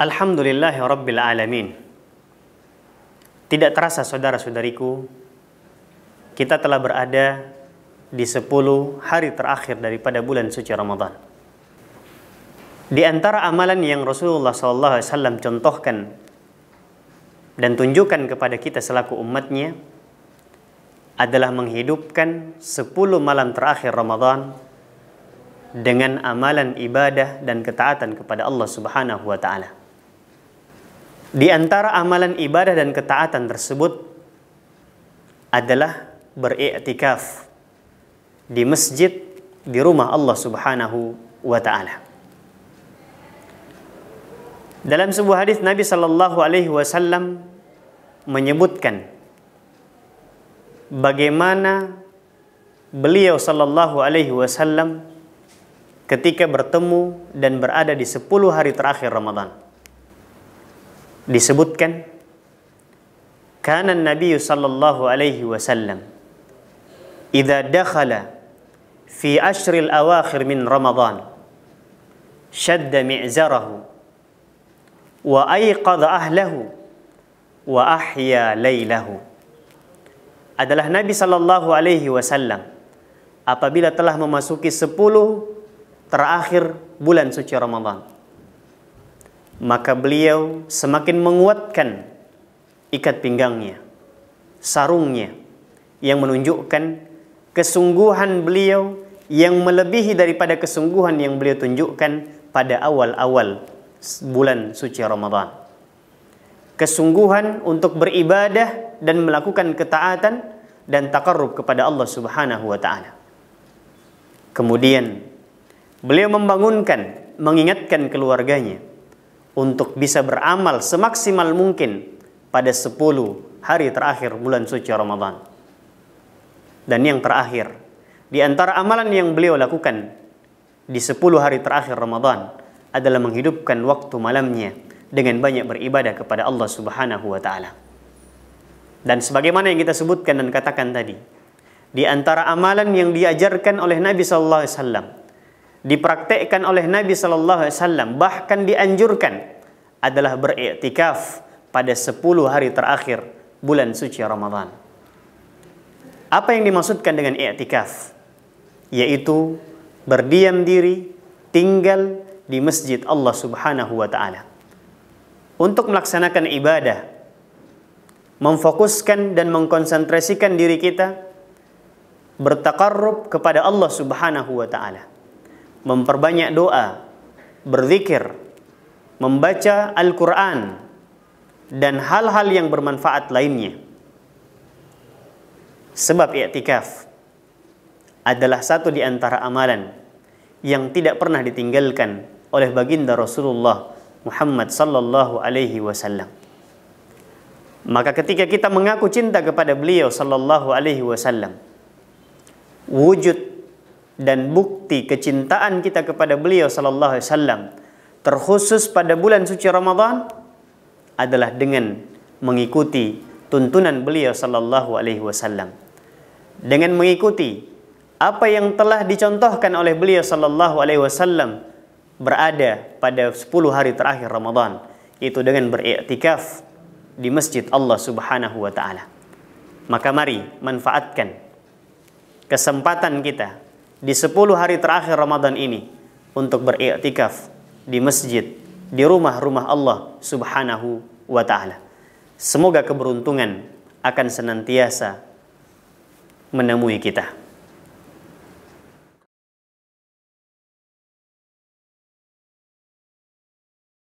Alhamdulillahi Rabbil Alamin. Tidak terasa saudara-saudariku, kita telah berada di 10 hari terakhir daripada bulan suci Ramadan. Di antara amalan yang Rasulullah SAW contohkan dan tunjukkan kepada kita selaku umatnya adalah menghidupkan 10 malam terakhir Ramadan dengan amalan ibadah dan ketaatan kepada Allah Subhanahu wa Ta'ala. Di antara amalan ibadah dan ketaatan tersebut adalah beriktikaf di masjid, di rumah Allah Subhanahu wa Ta'ala. Dalam sebuah hadis Nabi sallallahu alaihi wasallam menyebutkan bagaimana beliau sallallahu alaihi wasallam ketika bertemu dan berada di 10 hari terakhir Ramadan. Disebutkan, kana Nabi sallallahu alaihi wasallam idza dakhala fi ashril awakhir min Ramadan shadda mi'zarahu wa ayqadha ahlahu wa ahya laylahu. Adalah Nabi sallallahu alaihi wasallam apabila telah memasuki 10 terakhir bulan suci Ramadan, maka beliau semakin menguatkan ikat pinggangnya, sarungnya, yang menunjukkan kesungguhan beliau yang melebihi daripada kesungguhan yang beliau tunjukkan pada awal-awal bulan suci Ramadan. Kesungguhan untuk beribadah dan melakukan ketaatan dan taqarrub kepada Allah Subhanahu wa Ta'ala. Kemudian beliau membangunkan, mengingatkan keluarganya untuk bisa beramal semaksimal mungkin pada 10 hari terakhir bulan suci Ramadan. Dan yang terakhir, di antara amalan yang beliau lakukan di 10 hari terakhir Ramadan adalah menghidupkan waktu malamnya dengan banyak beribadah kepada Allah Subhanahu wa Ta'ala. Dan sebagaimana yang kita sebutkan dan katakan tadi, di antara amalan yang diajarkan oleh Nabi sallallahu alaihi wasallam, dipraktekkan oleh Nabi sallallahu alaihi wasallam, bahkan dianjurkan, adalah beriktikaf pada 10 hari terakhir bulan suci Ramadan. Apa yang dimaksudkan dengan iktikaf? Yaitu berdiam diri, tinggal di masjid Allah Subhanahu wa Ta'ala untuk melaksanakan ibadah, memfokuskan dan mengkonsentrasikan diri kita bertaqarrub kepada Allah Subhanahu wa Ta'ala, memperbanyak doa, berzikir, membaca Al-Quran, dan hal-hal yang bermanfaat lainnya. Sebab i'tikaf adalah satu di antara amalan yang tidak pernah ditinggalkan oleh baginda Rasulullah Muhammad sallallahu alaihi wasallam. Maka ketika kita mengaku cinta kepada beliau sallallahu alaihi wasallam, wujud dan bukti kecintaan kita kepada beliau sallallahu alaihi wasallam terkhusus pada bulan suci Ramadan adalah dengan mengikuti tuntunan beliau sallallahu alaihi wasallam, dengan mengikuti apa yang telah dicontohkan oleh beliau sallallahu alaihi wasallam berada pada 10 hari terakhir Ramadan, yaitu dengan beriktikaf di masjid Allah Subhanahu wa Ta'ala. Maka mari manfaatkan kesempatan kita di 10 hari terakhir Ramadan ini untuk beriktikaf di masjid, di rumah-rumah Allah Subhanahu wa Ta'ala. Semoga keberuntungan akan senantiasa menemui kita.